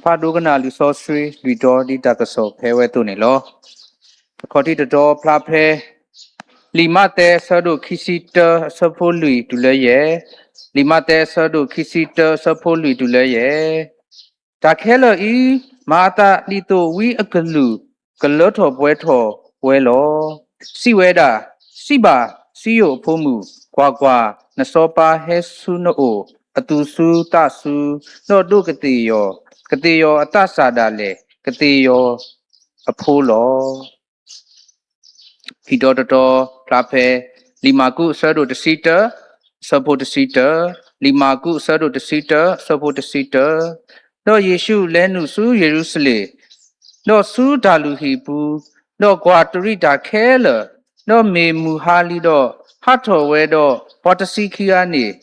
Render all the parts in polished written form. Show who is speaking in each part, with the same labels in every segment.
Speaker 1: Padugana Lusosri, Lidor, Didakaso, Pewetunilo. According to door, Plape, Limate, Sadu, Kisita, Sapoli, Dulaye, Limate, Sadu, Kisita, Sapoli, Dulaye. Takela e, Mata, Lito, we a galu, Galoto, Bueto, Welo, Siweda, Siba, Sio, Pomu, Quagua, Nasopa, Hesuno, Atusu, Tasu, no do Katiyo, Atasadale, Katiyo, Apollo. Hidoto, Plape, Limaku, Sado the seater, support the seater, Limaku, Sado the seater, support the seater. No Yeshu, Lenusu, Jerusalem. No Su Daluhibu, no Guaturita Keller, no Me Muhalido, Hato Wedo, Potasikiani.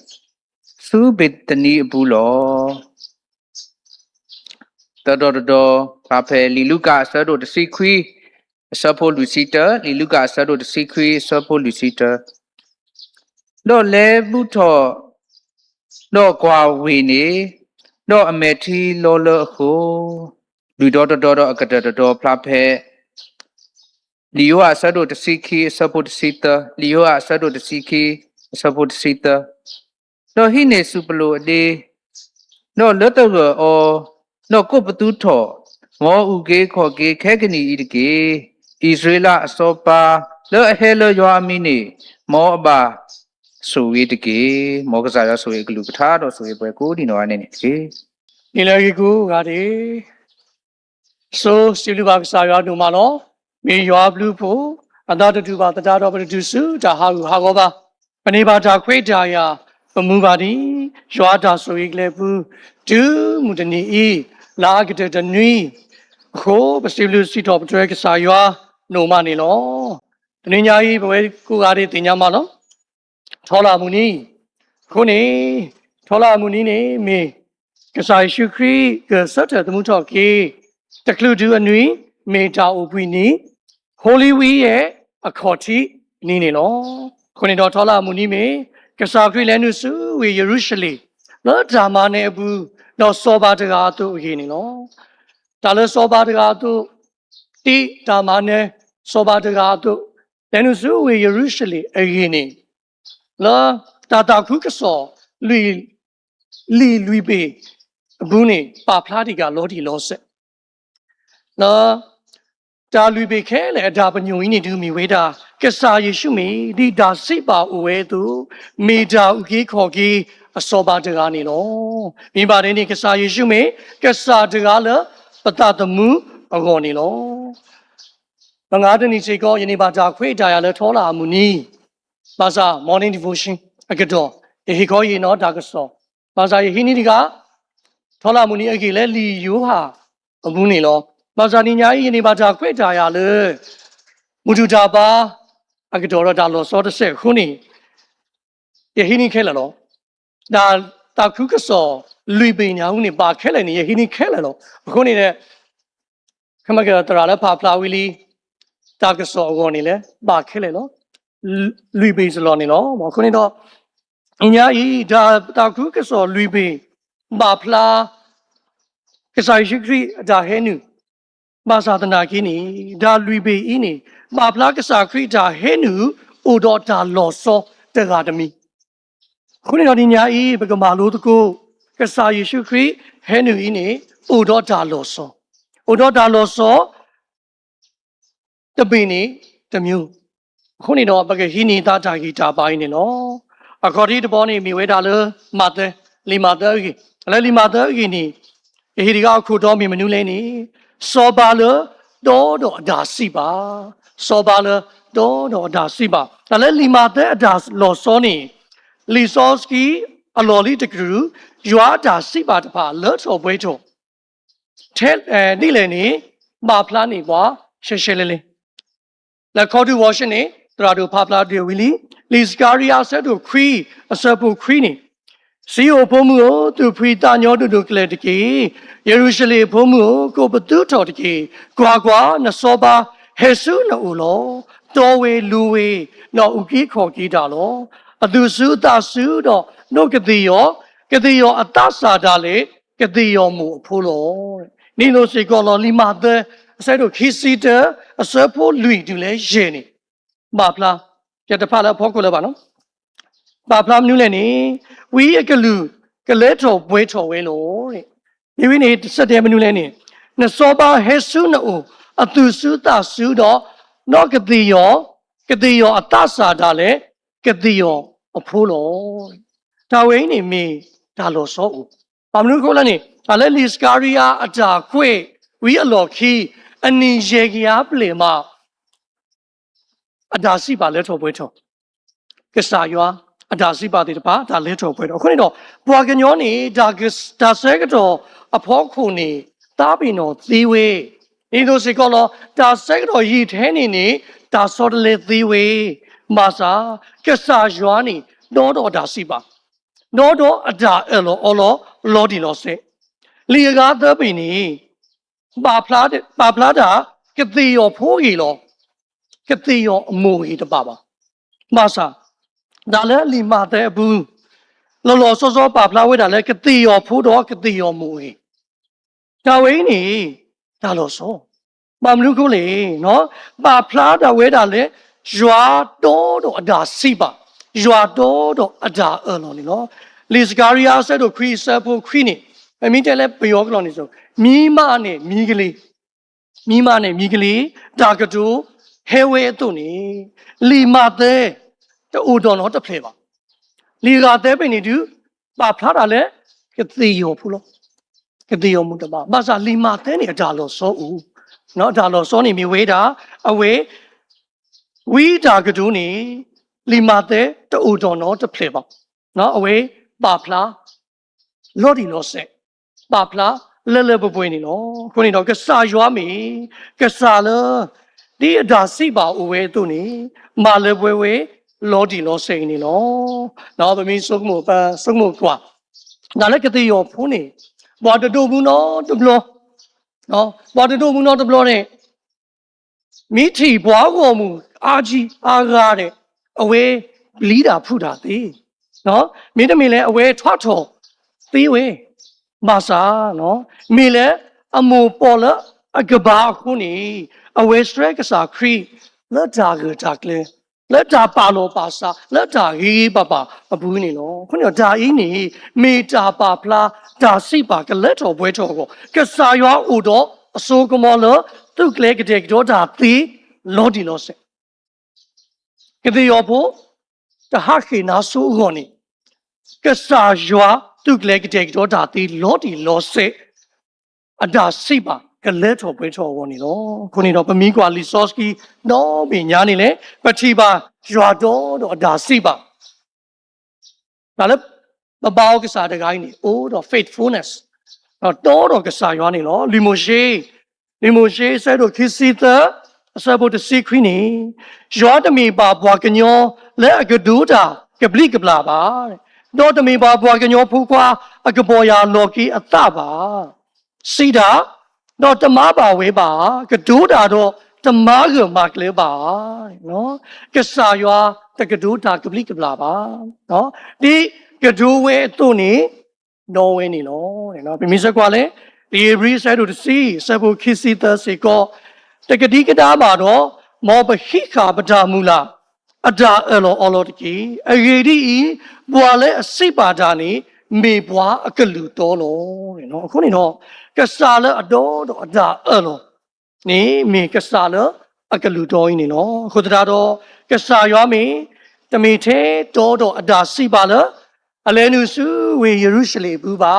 Speaker 1: Su bit the knee bulo. The door, Pape, Liluka, Sado the secret. Support Lucita, Liluka Sado the secret, support Lucita. No lebuto, no guawini, no ameti lola ho. Ludodo Akadado Plape. Lioa Sado the Siki, support Sita, Lioa Sado the Siki, support Sita. No hine supelo de. No little or no copatuto. More uge koge kegani idike. Israela sopa, the hello yoamini, more ba. So we dike, Mogazaya so a glutado, so a good in one any.
Speaker 2: Ilagigu, Gadi. So, Silubak Saga Dumano, me your blue pool, another two about the data of the Dusu, Hagoba, Panibata Quetaya, Mubadi, Joata Soiglebu, Do Mutani E, Lagate the Nui, Ho, but still lose it of Drake Sayua, no money law. Ninyai, Kugari Tinyamano, Tola Muni, Kuni, Tola Munini, me, Kasai Shukri, Gersata, the Mutoki. The clue to a nui, made out Winnie, Holy we a cotty, Ninino, Konidotola Munime, Kasakri Lenusu, we Jerusalem, not Damanebu, no Sobatagato, Hinino, Tala Sobatagato, Ti Damane, Sobatagato, Lenusu, we Jerusalem, a Hini. La Tata Kukaso, Louis B. Buni, Papladiga, Lodi Losse. No, Dalu became a W in it to me with a Kasa Yishumi, the Dasiba Uedu, Mida Uki Kogi, a Soba de Ganino. About any Kasa Yishumi, Kasa de Gala, but that the moo, a gonino. Bangadani Sego, Yanibata, Quay Diala Tola Muni. Baza, morning devotion, a gador, a hikoy no dagaso. Baza Hiniga, Tola Muni Agile, Li Yuha, a Munilo. Bazaninya ini baca kue daya le, muju jaba, agak dora dalo so de se kuni, ye hini kela lo, dah tak kuka so, luibinya uni ba kela ni ye hini kela lo, kuni le, kemaga terala papla wili, tak so agoni le, ba kela lo, luibi selon ni lo, kuni do, inya i dah tak kuka so luibi, papla, kesai shikri dah henu. Basatana Kini, da Luibe ini, Maplakasa Krita Henu, Udota Loso, the Gadami. Kunadinia e Begamaluko, Kasai Shukri, Henu ini, Udota Loso. Udota Loso, the Bini, the Mu. Kunino Bagahini Tata Gita Bainino. According to Bonnie Miwedale, Mother, Limadagi, Limadagini, Hiriga Kudomi Manuleni. Sobala do da siba, Sobala do da siba. A limata das losoni, Lisoski, a lolly the crew, you are da siba the pa, lots of waito. Tell Nileni, ma plani wa, sheshele. La codu washene, Trado Pabla de Willy, Liscaria said to cree, a serpo creeny. See o pomu to pre Daniel to Clediki, Jerusalem pomu, go but do totiki, Guagua, Nasoba, Hesuna ulo, Dowe Louis, no uki koki dalo, a dusu da sudo, no Gadio, Gadio atasa dale, Gadio mu pulo. 你都是讲了，你妈的，在都开始的，是不累就来热呢，马普拉，这得怕了跑过来吧喏，马普拉牛来呢，唯一个路，个来着不会着为咯呢，因为你实在没牛来呢，那说吧还收呢哦，读书打书的，那个地方，个地方打啥的嘞，个地方破咯，他为你没他啰嗦哦。ဘာမလို့ခေါ်လဲနေဒါလည်းလစ်ကာရီယာအတာခွေဝီအလော်ခီအနီရေကရပလေမအတာစီပါလဲထော်ပွဲထော်ကစားရွာအတာစီပါတဲ့ပါဒါလဲထော်ပွဲတော့ခုနေတော့ဘွာကညောနေဒါဆဲကတော့အဖောခုနေတားပင်တော်သီးဝေးဒီလိုစီကောလောဒါဆဲကတော့ရီထဲနေဒါစောတလေသီးဝေးမာစာကစားရွာနေတော့ဒါစီပါတော့အတာအလောလောဒီလောစေလီကားတဲ့ပင်နေပါဖလားတာကတိရောဖိုးကြီးလောကတိရောအမိုးကြီးတပါမာစာဒါလည်းလီမာတဲ့ဘူးလောစောပါဖလားဝဲတာလည်းကတိရောဖိုးတော့ကတိရောမိုးကြီးဒါဝင်းနေဒါလောစောမမလူခုလေနော်ပါဖလားတာဝဲတာလည်းရွာတော့အတာစီပါရွာတော့အတာအလောနေနော်လစ်ကာရီယာဆက်တို့ခရီးဆက်ဖို့ခရီးနေအမင်းတဲလဲပယောကလောနေဆိုမိမနဲ့မိကလေးတာကတူဟဲဝဲတုန်နေလီမာတဲ့တူတော်တော့တဖလေပါလီကာတဲ့ပင်နေတူပါဖလားတာလဲကတိယောဖူလို့ကတိယောမှုတပါမဆာလီမာတဲ့နေအတာလောစောဦးနော်အတာလောစောနေမြဝေးတာအဝေးဝီတာကတူနေလီမာတဲ့တူတော်တော့တဖလေပါနော်အဝေးပါဖလားလော်ဒီလောဆက်ပါဖလားလဲပွေးနေလို့ခုနေတော့ကစားရွာမီကစားလဒီအဒါစိပါအဝဲသူနေမာလဲပွေးလော်ဒီလောစိနေလို့နောက်သမီးစုံမှုကွာဒါလည်းကတိရောဖုန်းနေဘွာတူဘူးနော်တဘလောနော်ဘွာတူဘူးနော်တဘလောနဲ့မိထီဘွာကောမှုအာကြီးအာကားတဲ့အဝဲလီးတာဖုတာသေးနော်မင်းတမီလဲအဝဲထွတ်ထော်သေးဝဲမာစာနော်မီလဲအမူပေါ်လအကဘာခုနေအဝဲစထရက်ကစားခရီလက်တာကလေလက်တာပါလောပါစာလက်တာဟီးပပအဘူးနေနော်ခုနေဒါအင်းနေမေတာပါဖလားဒါစိပါကလက်တော်ပွဲတော်ကိုကစားရွာဦးတော့အစိုးကမောလသူကလေကတဲ့တော့ဒါသေးလော်ဒီလော်ဆက်ကတဲ့ရောဖို့တဟခိနာဆူဂောနီကစားရွာသူကလေကတဲ့တော့ဒါသေးလော်ဒီလော်ဆက်အဒါစိပါကလက်တော်ပွဲတော်ဝင်နေတော့ခုနေတော့ပမီကွာလီဆော့စကီတော့ပညာနေလေပတိပါရွာတော့အဒါစိပါဒါလည်းမပေါကစားတကိုင်းနေအိုးတော့ faithfulness တော့ကစားရွာနေလို့လီမိုရှေဆဲတော့ခီစီတာအစဘတ်စီခွီနီရွာတမီပါဘွားကညောလဲအကဒူတာကပလိကပလာပါတော့တမီပါဘွားကညောဖူကွာအကပေါ်ယာလော်ကီအတပါစီတာတော့တမပါဝေးပါကဒူတာတော့တမကမကလေးပါနော်ကစားရွာတကဒူတာကပလိကပလာပါနော်ဒီကဒူဝဲသူ့နေနော်ဝဲနေလို့တဲ့နော်ပြမိစကွာလေဒီရီဆဲတို့စီဆဘခီစီတစီကောတကတိကတာမှာတော့မောပဟိခာပဒမူလာအဒါအလောတကီအဂေဒီဘွာလဲအစိပါတာနေမေဘွာအကလူတော်လို့တဲ့နော်အခုနေတော့ကစားလဲအတော်တော့အဒါအလောနေမေကစားလဲအကလူတော်ကြီးနေနော်ခုတရာတော့ကစားရွာမေတမေသေးတော့အဒါစိပါလဲအလဲနုစုဝေယေရုရှလေဘူးပါ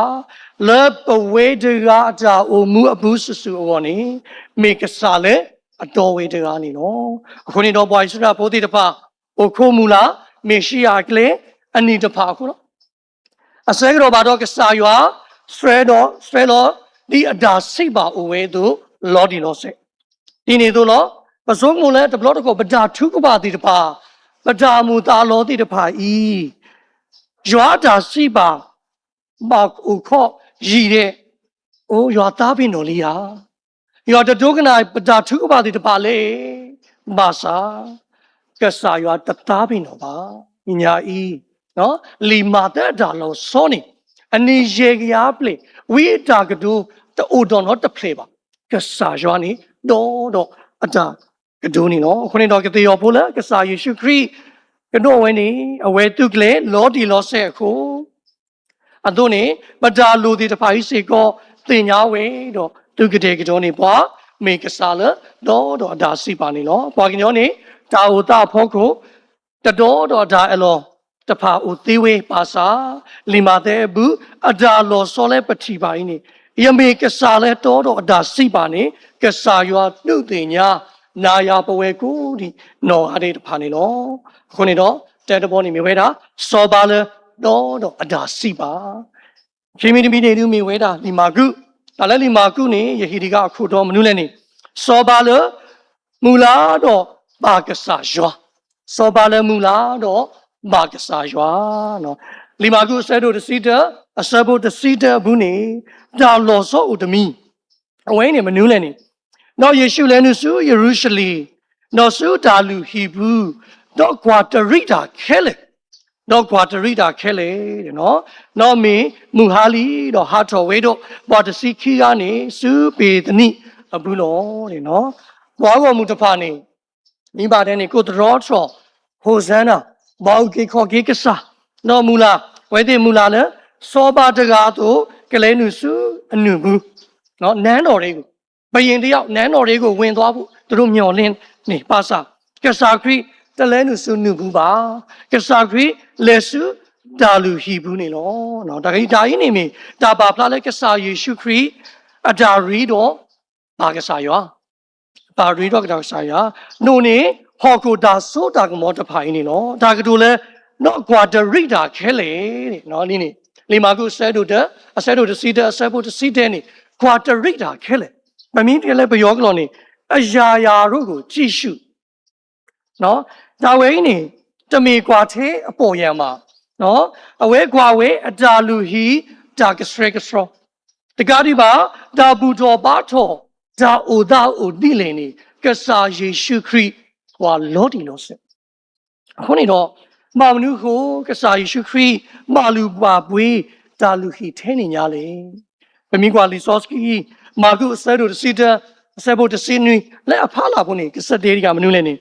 Speaker 2: လေပဝေဒရာအတာအိုမူအဘူးဆူအောနေမေကစားလဲအတော်ဝေဒရာနေနော်အခုနေတော့ဘွားစရာပိုတိတဖာအိုခိုမူလာမေရှိယာကလေအနီတဖာခုနော်အစဲကတော့ဘာတော့ကစားရွာဆွဲတော့ဒီအတာစိတ်ပါအိုဝဲသူလော်ဒီလော်စိတ်ဒီနေသူလောပစုံမူလဲတဘလော့တကောပဒါထုကပါတိတဖာပဒါမူတာလောတိတဖာဤရွာတာစိပါမောက်ဥခော့ရည်တဲ့အိုးရွာသားပင်တော်လေးဟာရွာတတုကနာပဒါထုကပါတိတပါလေမာစာကစားရွာတသားပင်တော်ပါညာဤနော်လီမာတဲ့ဒါလောစောနေအနီရေကရပလေဝိတာကတူ အိုတော်နော်တဖလေပါကစားရွာနေတော့အတာကဒိုနီနော်ခုနေတော့ကတိယောပိုလာကစားယေရှုခရစ်ကတော့ဝဲနေအဝဲတုကလေလောဒီလောဆက်ခုအတော့နေပဒါလူဒီတဖာကြီးစေကောတင်ညာဝဲတော့သူကတဲ့ကတော့နေပွားမေကစားလာတော့အတာစီပါနေနော်ပွားကညောနေတာဝတာဖို့ကိုတတော်တော့ဒါအလောတဖာဦးသေးဝေးပါစာလီမာတဲ့ဘူးအဒါလောစောလဲပတိပါင်းနေယမေကစားလဲတော့အဒါစီပါနေကစားရွာနှုတ်တင်ညာနာယာပဝဲကိုဒီနော်အတဲ့တဖာနေလောခုနေတော့တဲတဘောနေမြဝဲတာစောပါလဲတော့အဒါစီပါရှင်မီတမီနေလူမြဝဲတာလီမာကုဒါလည်းလီမာကုနေယဟီဒီကအခုတော့မနုလဲနေစောပါလဲမူလာတော့ပါကစားရွာစောပါလဲမူလာတော့ဘာကစားရွာနော်လီမာကုဆဲတို့တစီတအဆဘုတစီတဘူးနေဒါလောစောဥတမီအဝိနေမနူးလဲနေနော်ယေရှုလဲနုစုယေရုရှလင်နော်စုဒါလူဟီဘူးတော့ကွာတရိတာခဲလေတော့ကွာတရိတာခဲလေတဲ့နော်မေမူဟာလီတော့ဟာတော်ဝဲတော့ဘောတစီခီကနေစုပေတနိအဘူးလို့တဲ့နော်ဘွားကောမူတဖာနေမိဘတဲ့နေကိုတရောချောဟိုဇန်နာဘောက်ကေခေါ်ကေကစားနော်မူလာဝဲတဲ့မူလာလဲစောပါတကားတို့ကလဲနုစုအနုဘူးနော်နန်းတော်တွေကိုဘယင်တယောက်နန်းတော်တွေကိုဝင်သွားဖို့သူတို့မျောလင်းနေပါစာကစားခရီတလဲနုစုနုဘူးပါကစားခရီလက်စုဒါလူဟီဘူးနေလောနော်ဒါကြီးဒါကြီးနေမိဒါပါဖလားလဲကစားယေရှုခရီအဒါရီတော့ဘာကစားရောပါရီတော့ကစားရနိုနေဟော်ကိုဒါဆိုတာကမောတဖိုင်နေနော်ဒါကတူလဲနော်ကွာဒရိတာခဲလေတဲ့နော်နေလီမာကုဆဲတို့အဆဲတို့စီတဲ့အဆဲဖို့စီတဲ့နေကွာဒရိတာခဲလေမမင်းတလည်းဘယောကလောနေအရာရာတို့ကိုကြည့်ရှုနော်ဒါဝဲနေတမီကွာသေးအပေါ်ရံမှာနော်အဝဲကွာဝဲအတာလူဟီဒါကစရကစရောတကားဒီပါဒါဘူတော်ပါတော်ဒါအိုဒါအိုတိလင်းနေကစားယေရှုခရစ်ဟွာလောဒီလောဆက်အခုနေတော့မာမနုကိုကစားယေရှုခရစ်မာလူပါပွေးဒါလူဟီထဲနေ냐လေဘမီကွာလီဆော့စကီမာကုဆဲတို့စီတာဆဲဘုတ်စင်းနွီလက်အဖားလာဖို့နေကစတေးကမနုလဲနေ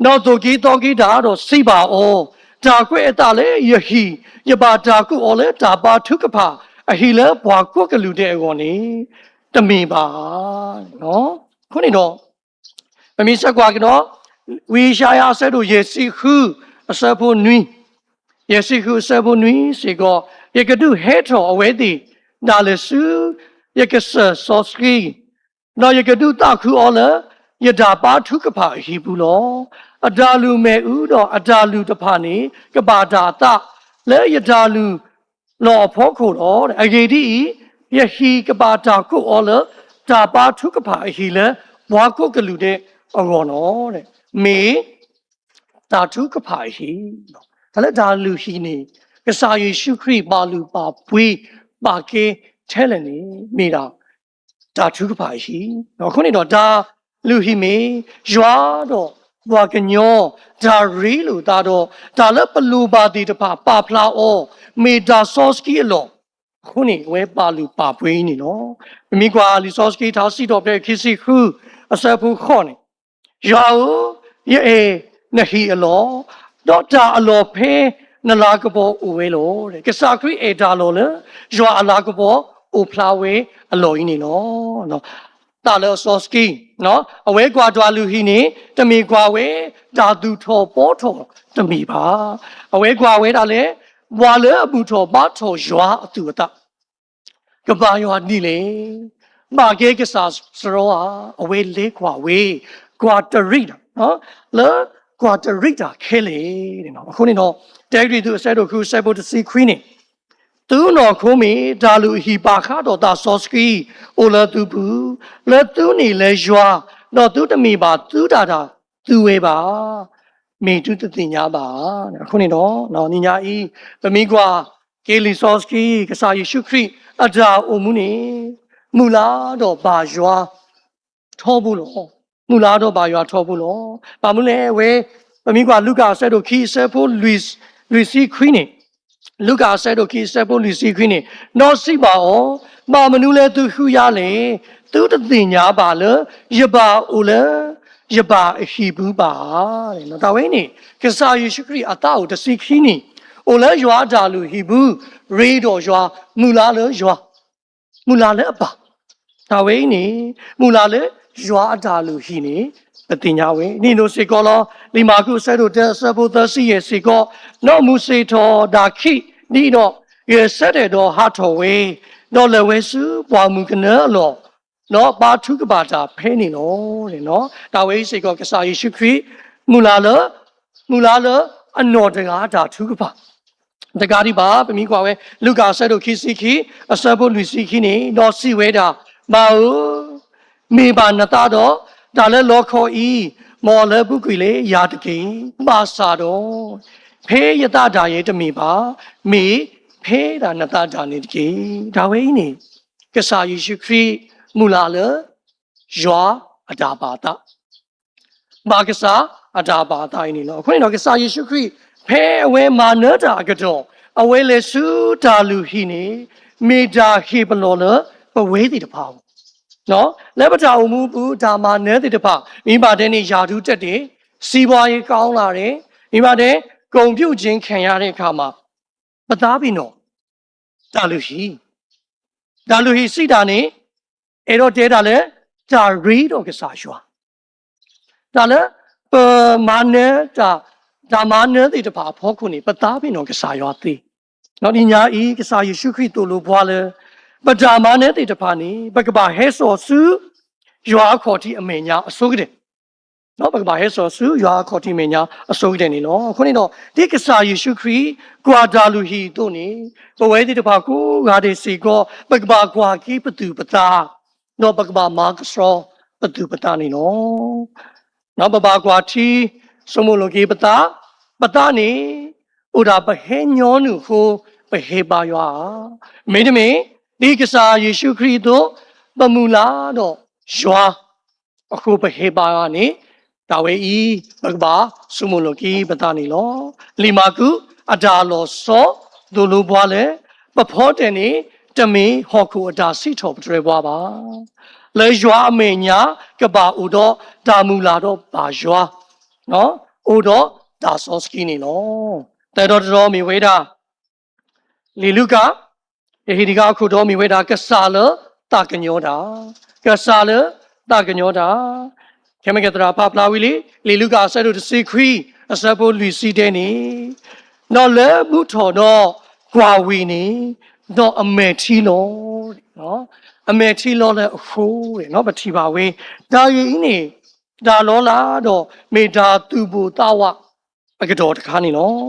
Speaker 2: နော်တိုကီတောကီဒါတော့စိပါအောဒါကွဲ့အတာလေယဟီယပါဒါကုအောလေဒါပါထုကဖာအဟီလဲဘွာကွက်ကလူတဲ့အကောနေတမင်ပါနော်ခုနေတော့မမီဆက်ကွာကတော့ဝီရှာယာဆဲတို့ယေစီခုအစဖို့နွီယေစီခုဆဲဖို့နွီစေကောယေကတုဟဲထောအဝဲတိဒါလဆူယေကဆဆောစကီနော်ယေကတုတခုအောလယဒါပါထုကဖာဟီဘူးလောအဒါလူမဲဥတော့အဒါလူတဖာနေကပါဒါတလဲယဒါလူလောဖို့ခုတော့အဂေဒီယဟီကပါဒါခုအောလဒါပါထုကဖာဟီလဲဘွားခုကလူတဲ့အကောနော်တဲ့မေတာထုကဖာဟီဒါလည်းဒါလူဟီနေကစားယေရှုခရစ်ပါလူပါပွေးပါကေထဲလနေမိတာတာထုကဖာဟီနော်ခုနေတော့ဒါလူဟီမေရွာတော့ဘွာကညောဒါရီလူတာတော့ဒါလည်းပလူပါတီတဖာပါဖလာအောမေဒါဆော့စကီအလောခုနေဝဲပါလူပါပွေးနေနော်မိကွာလီဆော့စကီထားစီတော့တဲ့ခီစီခုအစဖူခေါနေရွာယေနဟီအလောတော့တာအလောဖဲနလာကဘောဦးဝဲလို့တဲ့ကစားခရီအေဒါလောလေရွာအလာကဘောဦးဖလာဝဲအလောကြီးနေနော်တာလောဆော့စကီနော်အဝဲကွာတွာလူဟီနေတမီကွာဝဲဒါသူထော်ပေါ်ထော်တမီပါအဝဲကွာဝဲဒါလေဘွာလေအပူထော်ပါထော်ရွာအတူအတကဘာရွာနီလေမာကေကစားစရောအဝဲလေးကွာဝဲကွာတရီနော်လေကွာတရီတာခဲလေတဲ့နော်အခုနေတော့တဲဂရီသူအစဲတို့ခုဆက်ဖို့တစီခွီးနေသူနော်ခုံးမီဒါလူဟီပါခါတော့တာဆော့စကီအိုလာတူဘူးလေသူနေလေရွာတော့သူတမီပါသူတာသူဝဲပါမေတုတတိညာပါအခုနေတော့နော်ညီညာဤသမီးကွာကေလီဆော့စကီကစားယေရှုခရစ်အဒါအိုမူနေမူလာတော့ဘာရွာထောဘူးလို့မူလာတော့ဘာရွာထောဘူးလို့ဘာမလဲဝဲသမီးကွာလူကာဆက်တို့ခီဆက်ဖို့လူစီခွီးနေ လူကာဆဲတို့ခိစပိုလူစီခွင်းနေနော်စီပါအောမာမနူလဲသူခူရလေသူတသိညာပါလယပါအိုလဲယပါအဟီဘူးပါတဲ့နော်ဒါဝင်းနေကစားယေရှုခရစ်အတာကိုတစီခီနီအိုလဲရွာဒါလူဟီဘူးရေတော်ရွာမူလာလဲရွာမူလာလဲအပါဒါဝင်းနေမူလာလဲရွာဒါလူဟီနေပတိညာဝေနီနိုစေကောလောလီမာကုဆဲတို့တဲ့ဆဘုသစီရဲ့စေကောနော်မူစေထောဒါခိနီတော့ယေဆက်တဲ့တော့ဟာထောဝေနော်လေဝဲစုပွားမှုကနော်လောနော်ပါထုကပါတာဖဲနေနော်တဲ့နော်ဒါဝေစေကောကစားယေရှုခရစ်မူလာလအနော်တကားဒါထုကပါတကားဒီပါပမီကွာဝဲလူကာဆဲတို့ခိစီခိအဆဘုလူစီခိနေနော်စီဝဲတာမာဟုမေပါနတာတော့ဒါလည်းလောခေါ်ဤမော်လည်းပုကွေလေရာတကိပါစာတော့ဖေးယတဒါရဲ့တမီပါမေဖေးတာနတဒါနေတကိဒါဝဲနေကစားယေရှုခရစ်မူလာလေယွာအတာပါတာမာကစားအတာပါတာနေနော်ခုနတော့ကစားယေရှုခရစ်ဖေးအဝဲမာနတာကတော့အဝဲလေစုတာလူဟိနေမေတာခေပလောလပဝဲတိတဖောင်းနော်လက်ပတာအမှုဘူးဒါမှနဲတဲ့တဖမိဘတဲ့နေယာထူးတက်တယ်စီးပွားရေးကောင်းလာတယ်မိဘတဲ့ဂုံပြုတ်ခြင်းခံရတဲ့အခါမှာပသားပြီနော်ဒါလူဟိစိတ်ဓာတ်နေအဲ့တော့တဲတာလဲဒါရီတော့ကစားရွာဒါလဲပမာနဲဒါမာနဲတဲ့တဖဖောခုနေပသားပြီနော်ကစားရွာသေးနော်ဒီညာဤကစားယေရှုခရစ်တို့လိုဘွားလဲပဒါမနဲ့တေတဖာနေဘကဘာဟဲဆောစုရွာခေါ်တီအမေညာအစိုးကတဲ့နော်ဘကဘာဟဲဆောစုရွာခေါ်တီအမေညာအစိုးကတဲ့နေနော်ခုနေတော့ဒီကစားယေရှုခရစ်ကွာဒါလူဟီတို့နေပဝဲတေတဖာကိုငါတဲ့စီကောဘကဘာကွာကီပတူပတာနော်ဘကဘာမာကစရောပတူပတာနေနော်ဘဘာကွာတီစမလိုကီပတာနေဥဒါပဟဲညောနုကိုပဟေပါရွာမေတမေဒီကစားယေရှုခရစ်တို့ပမူလာတော့ရွာအခုပဟေပါကနေဒါဝေဤဘကဘာဆုမလကီပတာနီလောလီမာကုအဒါလောစောဒိုလိုဘွားလေပဖောတဲ့နေတမင်းဟောခုအဒါစီထောပထရဘွားပါလေရွာအမေညာကဘာဥတော့ဒါမူလာတော့ဘာရွာနော်ဥတော့ဒါဆောစကီနီနော်တဲတော်မီဝေးတာလီလူကာဟေဒီကအခုတော်မီဝဲတာကစားလတာကညောတာကစားလတာကညောတာခေမကတရာပပလာဝီလီလူကာဆဲတို့တစီခွီအစပိုလူစီတဲ့နေနော်လေဘူးထော်တော့ကွာဝီနေတော့အမေထီလောနော်အမေထီလောလဲအဖိုးတဲ့နော်ပတိပါဝေဒါရီနေဒါလောလာတော့မေတာသူဘူတာဝအကတော်တခါနေနော်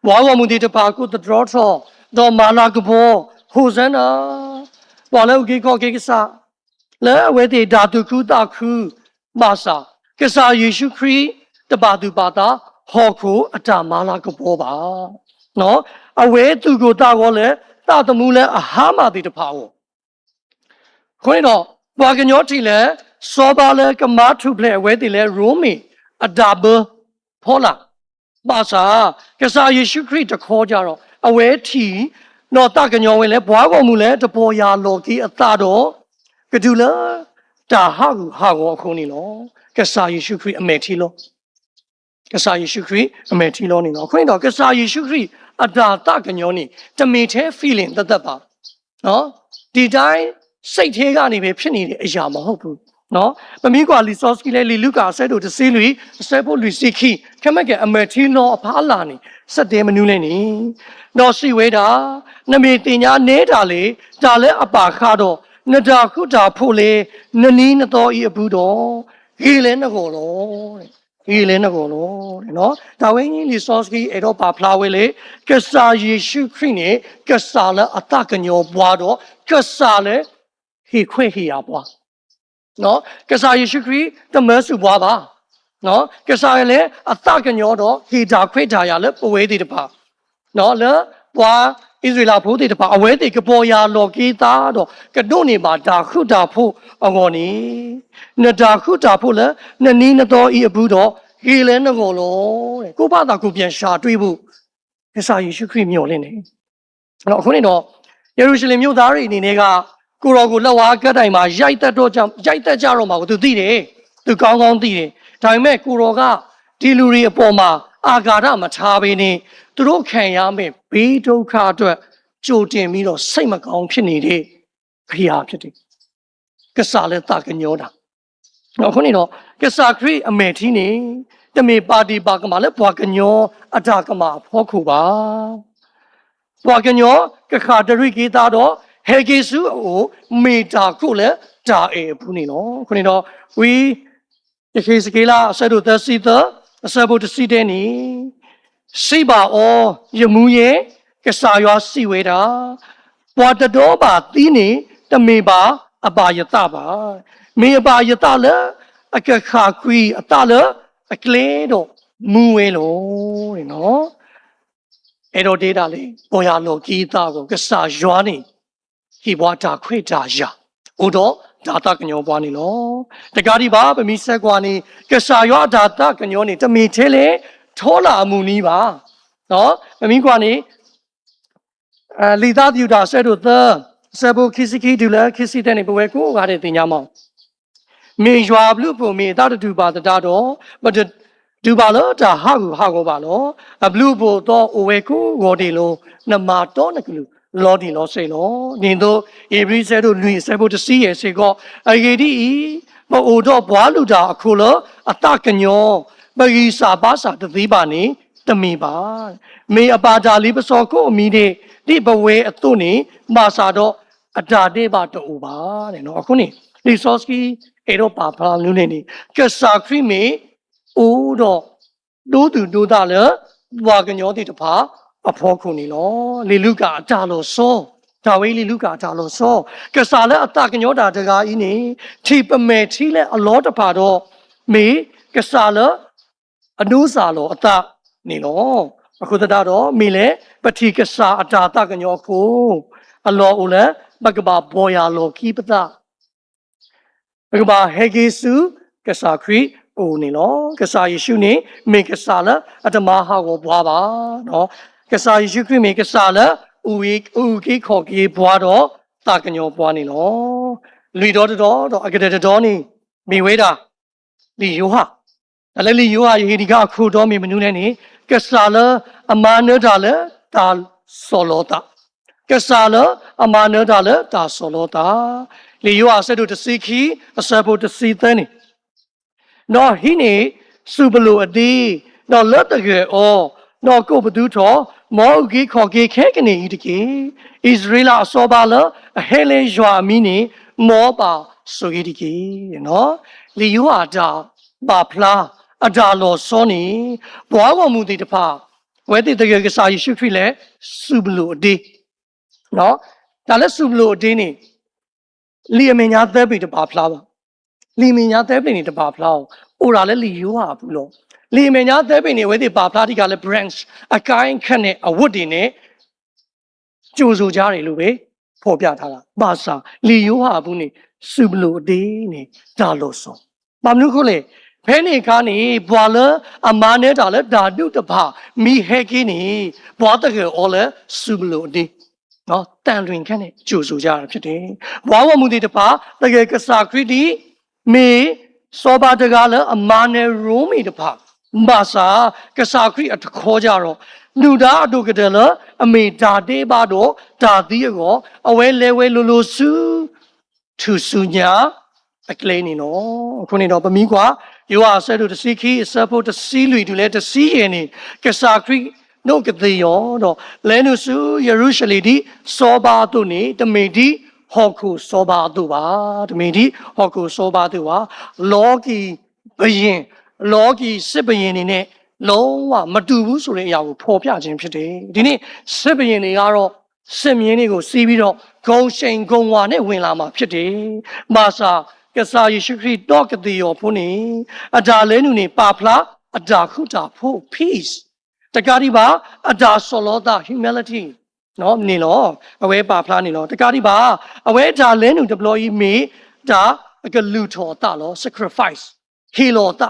Speaker 2: ဘွားဝမှုတိတပါကုတတော်ထောတော့မာလာကဘောဟိုဇန်နာပေါ်လဲကေကောကေကစားလဲဝဲတေဓာတုခုတာခုမာစာကစားယေရှုခရစ်တပါသူပါတာဟောခုအတမာလာကဘောပါနော်အဝဲသူကိုတာကောလဲတာတမှုလဲအဟာမာတိတဖာကိုခွင်းတော့ဘွာကညောတီလဲစောပါလဲကမာထုဖလဲအဝဲတေလဲရိုမီအဒါဘဖောလာမာစာကစားယေရှုခရစ်တခေါ်ကြတော့အဝဲထီနော်တကညောဝင်လဲဘွားကောင်မူလဲတပေါ်ရာလော်ကီအတာတော့ကဒူလာတာဟာကိုအခုနေလောကစားယေရှုခရစ်အမေထီလောကစားယေရှုခရစ်အမေထီလောနေနော်ခွင်းတော့ကစားယေရှုခရစ်အတာတကညောနေတမေထဲ feeling တသက်ပါနော်ဒီတိုင်းစိတ်ထဲကနေပဲဖြစ်နေတဲ့အရာမဟုတ်ဘူးနော်ပမီကွာလီဆော့စကီလဲလီလူကာဆဲတို့တစီလူဆဲဖို့လူစီခီခမက်ကအမေထီလောအဖားလာနေစက်တဲမနူးလဲနေနော်စီဝဲတာနမေတင်ညာနေတာလေဒါလဲအပါခါတော့နဒါခုတာဖို့လေနနီးနတော်ဤအဘူးတော့ဟီလဲနကောလောတဲ့ဟီလဲနကောလောတဲ့နော်ဒါဝင်းကြီးလီဆော့စကီအဲ့တော့ပါဖလာဝဲလေကစားယေရှုခရစ်နဲ့ကစားလဲအတကညောဘွားတော့ကစားလဲဟီခွဲဟီယာဘွားနော်ကစားယေရှုခရစ်တမဆူဘွားပါနော်ကစားရလေအတကညောတော့ဟီတာခွဲတာရလဲပဝဲတိတပါနော်လေဘွားဣသရေလဘုဒ္ဓတပါအဝဲတိကပေါ်ရာလော်ကီတာတော့ကဒုနေမှာဒါခုတာဖို့အငေါ်နေနဒါခုတာဖို့လဲနနီးနတော်ဤအဘူးတော့ဟီလဲနကောလောတဲ့ကိုဘာသာကိုပြန်ရှာတွေးဖို့ကစားယေရှုခရစ်မျှော်လင့်နေ နော်အခုနေတော့ယေရုရှလင်မြို့သားတွေအနေနဲ့ကကိုရောကိုလက်ဝါးကတ်တိုင်မှာရိုက်တက်တော့ကြောင့်ရိုက်တက်ကြတော့မှာကိုသူသိတယ်သူကောင်းကောင်းသိတယ်ဒါပေမဲ့ကိုရောကဒီလူတွေအပေါ်မှာအာဃာတမထားဘဲနဲ့သူတို့ခံရမယ့်ဘေးဒုက္ခအတွက်ကြိုတင်ပြီးတော့စိတ်မကောင်းဖြစ်နေတဲ့ခရီးဖြစ်တယ်ကစားလက်တာကညောတာနော်ခုနေတော့ကစားခရီးအမေထီးနေတမေပါတီပါကမာလဲဘွာကညောအတာကမာဖောခုပါဘွာကညောကခါတရိကေတာတော့ဟေဂေစုကိုမေတာခုလဲဒါအေဘူးနေနော်ခုနေတော့ဝီယခေစကေလာဆဒုသစီတအစဘုတစီတဲ့နေစိပါအောယမူရဲ့ကစားရွာစီဝေတာဘွာတတော်ပါတီးနေတမေပါအပါယတပါမေအပါယတလဲအကခါခွီအတလဲအကလေးတော့မူဝဲလို့တဲ့နော်အဲ့တော့ဒေတာလေပေါ်ရလို့ဂီတာကိုကစားရွာနေဟိဘွာတာခွေတာယာဥတော့ဒါတကညောပွားနေလို့တကားဒီပါဗမီဆက်ကွာနေကစားရွာဒါတကညောနေတမီသေးလေထောလာမှုနီးပါနော်ဗမီကွာနေလီသားပြူတာဆဲတို့သဆဘခီစီကီဒူလာခီစီတဲ့နေဘဝကိုကားတဲ့တင်ညာမောင်မေရွာဘလူပုံမေတာတူပါတတာတော့မတဒူပါလို့ဒါဟာကူဟာကိုပါလို့ဘလူဘတော့အဝဲကိုဂေါ်ဒီလို့နမတော့နကလူလော်ဒီလော်စိလို့နေတော့ဧဘရီဆဲတို့လူဆဲဖို့တစီရဲ့စေကောအဂေဒီမအိုတော့ဘွားလူတာအခုလို့အတကညောပဂီစာပါစာတသေးပါနေတမီပါမေအပါဒါလေးပစောကိုအမီတဲ့ဒီဘဝဲအသွနေမာစာတော့အတာတဲ့ပါတူပါတဲ့နော်အခုနေလီဆော့စကီအဲ့တော့ပါဖလာလူနေနေကစားခရီမေအိုးတော့တိုးသူတိုးတာလေဘွာကညောတိတဖာအဖောခုနေလောလေလူကအတာလို့စောဒါဝေးလေလူကအတာလို့စောကစားလဲအတာကညောတာတကားကြီးနေထီပမဲထီလဲအလောတဖာတော့မေကစားလဲအနုစာလောအတာနေလောအခုတတော့မိလေပတိကစားအတာတကညောကိုအလောဦးလဲဘကဘာဘောယာလောကိပတာဘကဘာဟေဂေစုကစားခရီအိုနေလောကစားယေရှုနေမေကစားလာအတမဟာကိုဘွားပါနော်ကစားယေရှုခရစ်မေကစားလာဥကိခေါ်ကြီးဘွားတော့တာကညောဘွားနေလောလူတော်အကတဲ့တော်နေမိဝေးတာလီယိုဟာအဲ့လီယိုဟာယေဒီကခုတော်မေမနူးနေနေကစားလာအမနတာလေတာဆောလောတာကစားလာအမနတာလေတာဆောလောတာလီယိုဟာဆဒုတစီခီအစဘုတစီသနေနော်ဟိနေစုဘလူအဒီနော်လက်တကယ်အောနော်ကိုဘဒူထောမောဂီခေါ်ကေခဲကနေဤတကေဣသရေလအစောပါလအဟဲလေယွာမီနေမောပါဆိုဤတကေနော်လီယိုအာတာပါဖလားအဒါလောစောနေဘွားကောင်မူတီတဖာဝဲတိတကယ်ကစားယေရှုခရစ်လေစုဘလူအဒီနော်ဒါလည်းစုဘလူအဒီနေလီအမညာသဲပေတပါဖလားပါလီမညာသဲပေနေတပါဖလားအိုရာလည်းလီယိုဟာဘူးလို့လီမညာသဲပေနေဝဲတိပါဖလားတိကလည်း branch အကိုင်းခက်နဲ့အဝတ်တွေနဲ့ကြိုဆိုကြတယ်လို့ပဲဖော်ပြထားတာပါစာလီယိုဟာဘူးနေစုဘလူအဒီနေဒါလို့ဆိုဘာမလို့ခုလေဖဲနေကားနေဘွာလအမနေတာလေဒါဒုတဖာမိဟဲကင်းနေဘွာတကယ်အော်လေစုဘလူအဒီနော်တန်လွင်ခန့်နဲ့ကြိုဆိုကြတာဖြစ်တယ်ဘွာဝမှုတွေတပါတကယ်ကစားခရစ်ဒီမေစောပါတကားလည်းအမာနယ်ရိုးမီတပါမာစာကစားခရစ်အတခေါ်ကြတော့လူသားအတုကတဲ့လအမေဒါတေးပါတော့ဒါသီးရောအဝဲလဲဝဲလိုလိုစုထူစုညာအကလေးနေနော်ခုနေတော့ပမီးကွာယောဟာဆဲတို့တစီခီဆပ်ဖို့တစီလူတူလဲတစီရင်နေကစားခရစ်နို့ကတိယောတော့လဲနုစုယေရုရှလင်ဒီစောဘာတုန်နေတမေဒီဟောခုစောဘာတုပါတမေဒီဟောခုစောဘာတုပါလောကီဘယင်လောကီစစ်ဘယင်နေနဲ့လုံးဝမတူဘူးဆိုတဲ့အရာကိုဖော်ပြခြင်းဖြစ်တယ်ဒီနေ့စစ်ဘယင်တွေကတော့စစ်မြင်းတွေကိုစီးပြီးတော့ဂုံရှိန်ဂုံဝါနဲ့ဝင်လာမှာဖြစ်တယ်မာစာကစားယေရှုခရစ်တော့ကတိယောဖုန်နေအဒါလဲနုနေပါဖလားအဒါခုတာဖို့ peaceတကားဒီပါအဒါဆောလောတာ humility နော်နေလောအဝဲပါဖလားနေလောတကားဒီပါအဝဲဒါလဲနု deploy မေဒါအကလူထောတာလော sacrifice ဟီလောတာ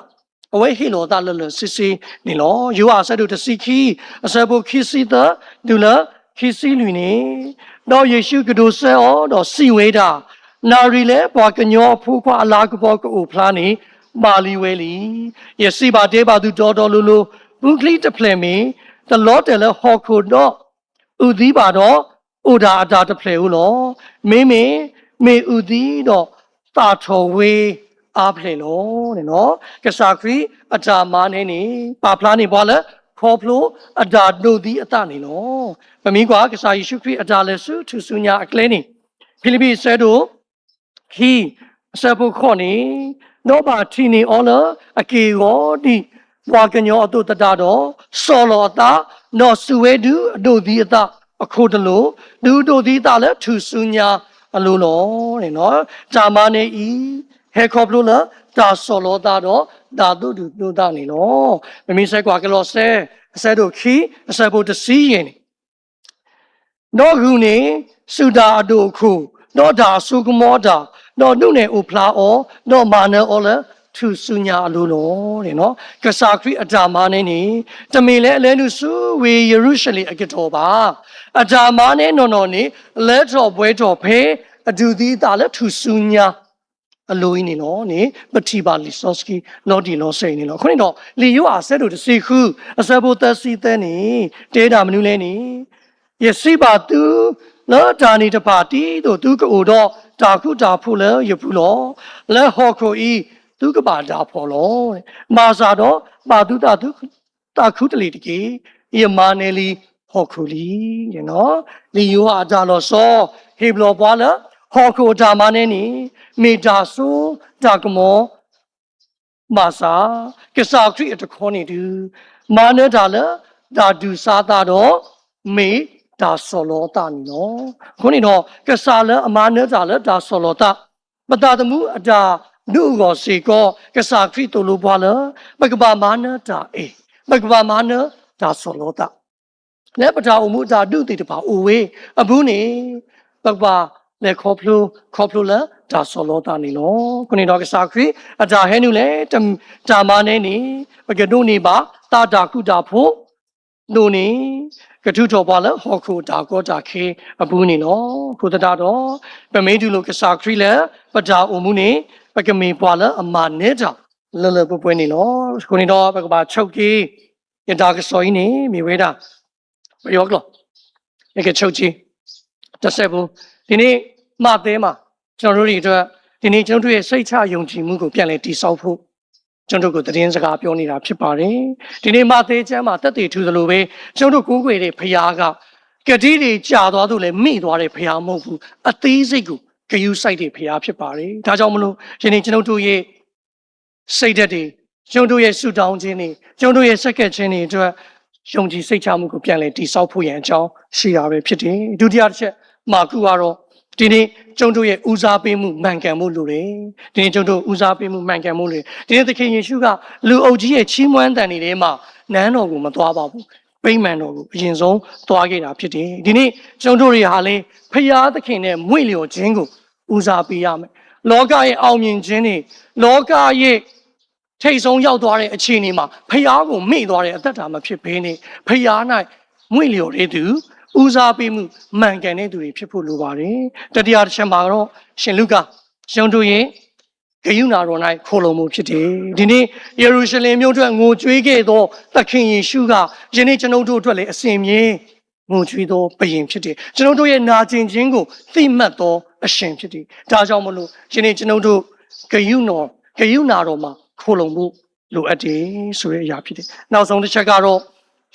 Speaker 2: အဝဲဟီလောတာလလစစ်စစ်နေလောယူအားဆဒုတစီခီအစဘုခီစီတာဒူလာ ခိစီလူနေတော့ယေရှုကတိုဆေအောတော့စီဝေတာနာရီလေဘွာကညောဖူခွာအလာကဘောကိုဖလားနေမာလီဝဲလီယစီပါတေးပါသူတော်တော်လူလူဘူးကလီတဖလဲမီတလောတယ်လေဟော်ခုတော့ဥသီးပါတော့ဥဒါအတာတဖလဲဦးလောမေမေဥသီးတော့တာထော်ဝေးအားဖလဲလို့တဲ့နော်ကစားခရီအတာမားနေနေပါဖလားနေပွားလဲခေါ်ဖလို့အတာတို့သည်အတနေနော်မမီးကွာကစားယေရှုခရစ်အတာလဲစုသူစုညာအကလဲနေဖိလိပ္ပိဆဲတို့ခီအစပုခေါနေတော့ပါထီနေအော်လအကေရောဒီဘွာကညောအတုတတတော့စော်လော်တာနော်စုဝဲဒူအတို့သည်အတအခုတလို့ဒူတို့သည်တလဲသူစုညာအလိုလို့တဲ့နော်ဂျာမနေဤဟဲခေါပလိုလာဒါဆော်လော်တာတော့ဒါတို့တို့တာနေလို့မမီးဆဲကွာကလောဆဲအစဲတို့ခီအစပုတစီရင်တော့ခုနေစုတာအတို့ခုတော့ဒါစုကမောတာတော့နုနေဥဖလာအောတော့မာနေအောလဲသူစုညာအလိုလို့တဲ့နော်ကစားခရီအတာမာနေနေတမင်လဲအလဲလူစုဝေယေရုရှလင်အကတော်ပါအတာမာနေနော်နေလဲတော်ပွဲတော်ဖေးအဒူဒီတာလဲသူစုညာအလိုင်းနေနော်နေပတိပါလီဆော့စကီလော်ဒီလော်စိန်နေနော်ခုနေတော့လီယိုအားဆက်တို့တစီခုအစဘောတစီတဲ့နေတေးတာမနူးလဲနေယစီပါတူလောတာနီတပါတီတို့သူကိုတော့တာခုတာဖို့လဲရဖူလောလဲဟော်ခိုဤသူကပါတာဖော်လောမာစာတော့ပါတူတာသူတာခုတလီတကေယမာနယ်လီဟော်ခိုလီရနော်လီယိုအားဒါလောစောဟေဘလောပွားလားဟော်ခိုဒါမနဲ့နေမေတာဆူဒါကမောမာစာကစားခရီအတခေါနေတူမာနဒါလဒါဒူစာတာတော့မေဒါဆောလောတာနီနော်ခုနေတော့ကစားလအမာနဒါလဒါဆောလောတာပတာတမှုအတာနုကောစီကောကစားခရီတူလိုပွားလပကဘာမာနဒါအေပကဘာမာနဒါဆောလောတာလဲပတာအမှုဒါဒုတိတပါအိုဝေးအဘူးနေပကဘာလေခေါပလူလာဒါဆောလောတာနီလောခုနေတော့ကစားခရီအတာဟဲနူလေတာမနေနေပကဒုနေပါတာတာကုတာဖို့နုနေကထုတော်ပါလဟောခုတာကောတာခေအဘူးနေနော်ခုတတာတော့ပမေတူလိုကစားခရီလေပတာအမှုနေပကမေပွာလအမနေတာလပွဲနေနော်ခုနေတော့ပကပါချုပ်ကြီးရတာကစောင်းနေမြေဝဲတာဘယောကလောရကချုပ်ကြီးတဆက်ဘူးဒီနေ့မသေးမှာကျွန်တော်တို့တွေအတွက်ဒီနေ့ကျွန်တော်တို့ရဲ့စိတ်ချယုံကြည်မှုကိုပြန်လည်တည်ဆောက်ဖို့ကျွန်တော်တို့ကိုသတင်းစကားပြောနေတာဖြစ်ပါတယ်ဒီနေ့မသေးချမ်းမှာတက်တည်ထူသလိုပဲကျွန်တော်တို့ကိုးကွယ်တဲ့ဖခင်ကကတိတွေကြာသွားလို့လည်းမိသွားတဲ့ဖခင်မဟုတ်ဘူးအသေးစိတ်ကိုဂရုစိုက်တဲ့ဖခင်ဖြစ်ပါတယ်ဒါကြောင့်မလို့ဒီနေ့ကျွန်တော်တို့ရဲ့စိတ်ဓာတ်တွေကျွန်တော်တို့ရဲ့ဆုတောင်းခြင်းတွေကျွန်တော်တို့ရဲ့စက္ကန့်ခြင်းတွေအတွက်ယုံကြည်စိတ်ချမှုကိုပြန်လည်တည်ဆောက်ဖို့ရန်အကြောင်းရှိတာပဲဖြစ်တယ်ဒုတိယတစ်ချက်မာကုကတော့ဒီနေ့ကျုံတို့ရဲ့ဦးစားပေးမှုမှန်ကန်မှုလိုတယ်ဒီနေ့ကျုံတို့ဦးစားပေးမှုမှန်ကန်မှုလိုဒီနေ့သခင်ယေရှုကလူအုပ်ကြီးရဲ့ချီးမွမ်းတန်တွေထဲမှာနန်းတော်ကိုမသွားပါဘူးဗိမာန်တော်ကိုအရင်ဆုံးသွားခဲ့တာဖြစ်တယ်ဒီနေ့ကျုံတို့တွေဟာလေဖရာသခင်နဲ့မွေ့လျော်ခြင်းကိုဦးစားပေးရမယ်လောကရဲ့အောင်မြင်ခြင်းတွေလောကရဲ့ထိတ်ဆုံးရောက်သွားတဲ့အခြေအနေမှာဖရာကိုမေ့သွားတဲ့အသက်တာမဖြစ်ဘဲနဲ့ဖရာ၌မွေ့လျော်တဲ့သူဦးစားပေးမှုမှန်ကန်တဲ့သူတွေဖြစ်ဖို့လိုပါတယ်တတိယတစ်ချက်မှာတော့ရှင်လုကာကျွန်တို့ရဲ့ဂယုဏတော်၌ခိုလုံမှုဖြစ်တယ်ဒီနေ့ယေရုရှလင်မြို့အတွက်ငိုကြွေးခဲ့သောသခင်ယေရှုကယနေ့ကျွန်ုပ်တို့အတွက်လည်းအစဉ်မြဲငိုကြွေးသောဘုရင်ဖြစ်တယ်ကျွန်ုပ်တို့ရဲ့နာကျင်ခြင်းကိုသိမှတ်သောအရှင်ဖြစ်တယ်ဒါကြောင့်မလို့ယနေ့ကျွန်ုပ်တို့ဂယုဏတော်မှာခိုလုံမှုလိုအပ်တယ်ဆိုတဲ့အရာဖြစ်တယ်နောက်ဆုံးတစ်ချက်ကတော့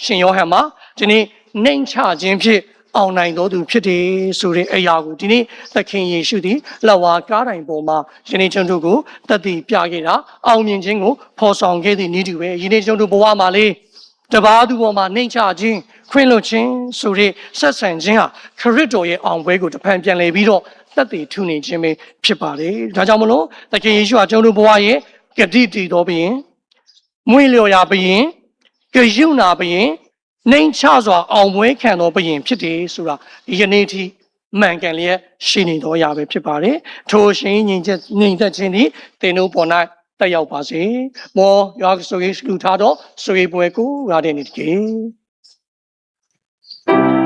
Speaker 2: ရှင်ယောဟန်မှာဒီနေ့နှိမ်ချခြင်းဖြင့်အောင်နိုင်တော်သူဖြစ်တယ်ဆိုတဲ့အရာကိုဒီနေ့သခင်ယေရှုသည်လက်ဝါးကားတိုင်ပေါ်မှာယနေ့ကျွန်တော်တို့ကိုတည်ပြခဲ့တာအောင်မြင်ခြင်းကိုဖော်ဆောင်ခဲ့သည့်နည်းတူပဲယနေ့ကျွန်တော်တို့ဘဝမှာလေတပါးသူပေါ်မှာနှိမ်ချခြင်းခွင့်လွှတ်ခြင်းဆိုတဲ့ဆက်ဆံခြင်းဟာခရစ်တော်ရဲ့အောင်ပွဲကိုတဖန်ပြန်လည်ပြီးတော့သက်တည်ထူနေခြင်းပဲဖြစ်ပါတယ်ဒါကြောင့်မလို့သခင်ယေရှုဟာကျွန်တော်တို့ဘဝရဲ့ဂတိတည်တော်ဘုရင်မွေ့လျော်ရာဘုရင်ဂယုဏဘုရင်နှိမ်ချစွာအောင်ပွဲခံတော်ဘုရင်ဖြစ်တယ်ဆိုတာဒီယနေ့ထိမှန်ကန်လျက်ရှိနေတော်ရာပဲဖြစ်ပါတယ်ထိုရှင်ညီသက်ခြင်းသည်တင်တို့ပေါ်၌တက်ရောက်ပါစေမောယောဆိုယေလူထားတော့ဆွေပွဲကိုရတဲ့နေ့တည်း